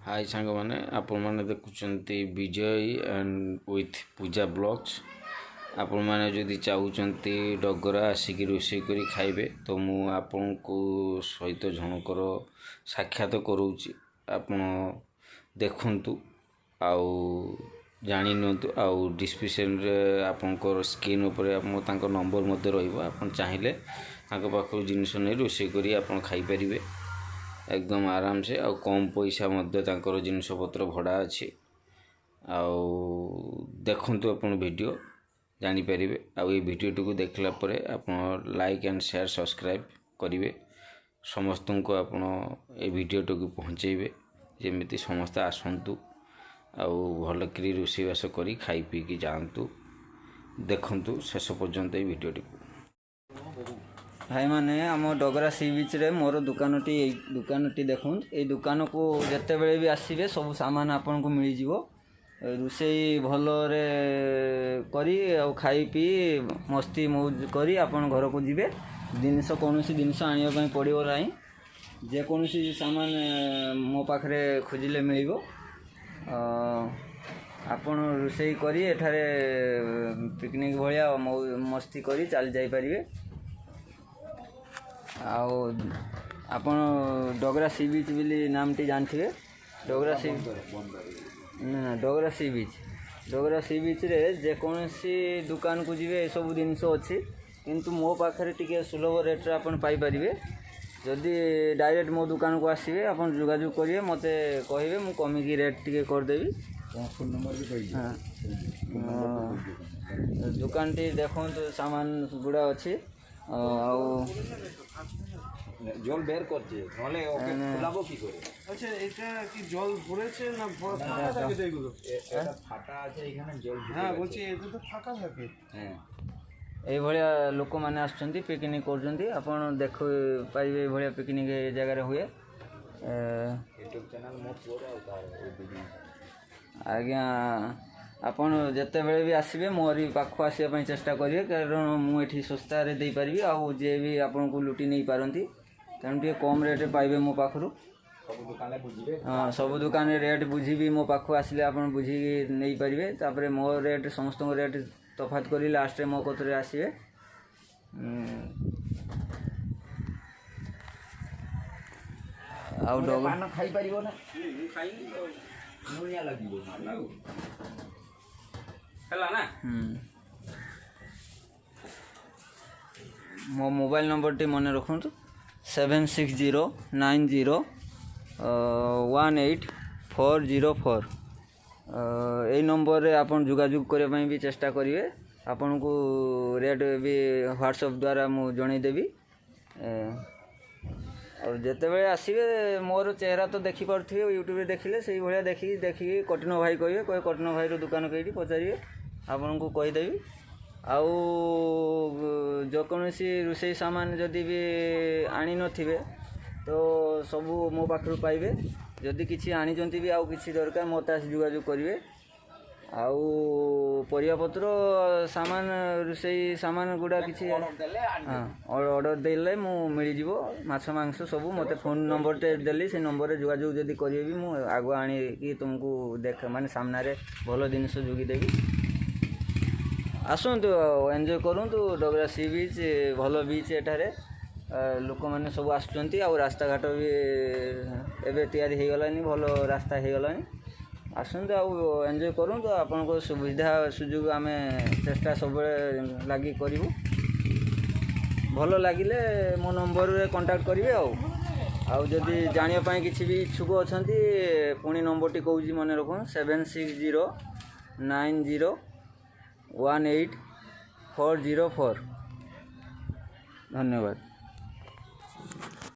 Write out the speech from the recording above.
हाय सांग मैंने आपण मैंने देखुंत विजय एंड विथ पूजा ब्लॉग्स। आपण मैंने जदि चाहते डगरा आसिक रोषे कर खाइबे तो मु आपन को सहित जनकर साक्षात करूँगी। आपण देखु आउ जानी नियंतु आउ डिस्क्रिप्शन रे आपनकर स्क्रीन ऊपर तांको नंबर मध्य रहिबो। आपण चाहिए तांको पाखु जिनिस नै रोषे करी आपण खाइ परिबे एकदम आराम से आ कम पैसा मध्य तांकर जिनिस पत्र भड़ा अच्छी आउ देखंतु अपन वीडियो जानी परिबे। आ ये वीडियो टी देखला परे आपण लाइक एंड शेयर सब्सक्राइब करिवे। समस्त को आपण ए वीडियो टी पहुँचेबे जेमिति समस्त आसंतु आउ भल करी रोषेईबास करी खाई पी की जातु। देखंतु शेष पर्यंत ए वीडियो टी। भाई माने आम डगरा सी बीच रे मोर दुकानटी देखुन। ये दुकान को जिते बड़े भी आसबे सब सामान आपन को मिल जिवो। रोषेई भल रे करी आ खाई पी मस्ती मौज करी आपन घर को जिबे। जिनिस कोनोसी जिनिस आनिया पई पड़िबो नाही। जे कोनोसी सामान मो पाखरे खोजिले मिलिबो। आपन रोषेई करी एठारे पिकनिक भलिया मस्ती करी चल जाई परिबे। आउ आपण डगरा सी बीच बोली नामटी जानथिबे। डगरा सी बीच रे जे कोनोसी दुकान को जिवे सब जिनिस अछि किंतु मो पाखरे टिके सुलभ रेट रे आपण पाई परिबे। जदि डायरेक्ट मो दुकान को आसीबे आपण जोगाजोग करिवे मते कहिबे मु कमी की रेट टिके कर देबी। फोन नंबर भी कहि दुकान टी देखंतु सामान गुडा अछि आउ জল বের করছে নলে ওকে খোলাবো কি করে? আচ্ছা এটা কি জল ভরেছে না ফাঁকা থাকে তো এগুলো? এটা ফাটা আছে এখানে জল। হ্যাঁ বলছি এটা তো ফাঁকা থাকে। হ্যাঁ এই ভলিয়া লোক মানে আসছন্তি পিকনিক করছন্তি। আপন দেখো পাইবে এই ভলিয়া পিকনিক এই জায়গা রে हुए। यूट्यूब चैनल मो पुअर आ तार आज्ञा ଆପଣ ଯେତେବେଳେ ବି ଆସିବେ ମୋରି ପାଖକୁ ଆସିବା ପାଇଁ ଚେଷ୍ଟା କରିବେ କାରଣ ମୁଁ ଏଠି ଶସ୍ତାରେ ଦେଇପାରିବି ଆଉ ଯିଏ ବି ଆପଣଙ୍କୁ ଲୁଟି ନେଇପାରନ୍ତି ତେଣୁ ଟିକେ କମ୍ ରେଟ୍ରେ ପାଇବେ ମୋ ପାଖରୁ। ସବୁ ଦୋକାନରେ ରେଟ୍ ବୁଝିବି ମୋ ପାଖକୁ ଆସିଲେ ଆପଣ ବୁଝିକି ନେଇପାରିବେ। ତାପରେ ମୋ ରେଟ୍ ସମସ୍ତଙ୍କ ରେଟ୍ ତଫାତ କରି ଲାଷ୍ଟରେ ମୋ କତିରେ ଆସିବେ। ଆଉ ପାନ ଖାଇପାରିବ ନା? ଖାଇବି ମୁଣିଆ ଲାଗିବ ହେଲା ନା। मो मोबाइल नंबर टी मन रखुँ 7690901804। यही नंबर रे आपन जोगाजोग करने भी चेष्टा करेंगे। आपन को रेट भी व्हाट्सएप द्वारा मु जनईदेवी। और जिते बड़े आसबे मोर चेहरा तो देखी पारे यूट्यूब देखिले से भाया देखी कठिन भाई कहे कठिन भाई दुकान कहीं पचारे आपन को कहीदेवी। आउ जो कौनसी रोषेई सामान जदि भी आनी नथिबे तो सबू मो पाखरु पाइबे। जदि किछि आनिचंती भी आउ किछि दरकार मते आसी जोगाजोग करिवे। आउ परिया पत्र सामान रोषेई सामान गुडा किछि ऑर्डर देले मु मिली जिवो। माछ मांस सब मते फोन नंबर ते देली से नंबर रे जोगाजोग जदि करिवे भी मु आगो आनी कि तुमको देख माने सामना रे भलो जिनिस जोगी देबी। आसतु एंजॉय करूँ। डगरा सी बीच भल बीच एठारे लोक मैंने सब आसुँच आ रास्ता घाट भी एवं तैयारी हो गलानी भल रास्ता हो गलानी। आसतु आउ एंजॉय करूँ। आपन को सुविधा सुजोग आम चेष्टा सब लगी करूँ। भल लगिले मो नंबर रे कांटेक्ट करेंगे। आउ जदि जानापी किसी भी इच्छुक अच्छा पुणी नंबर टी कौच मन रखु 7690901804। धन्यवाद।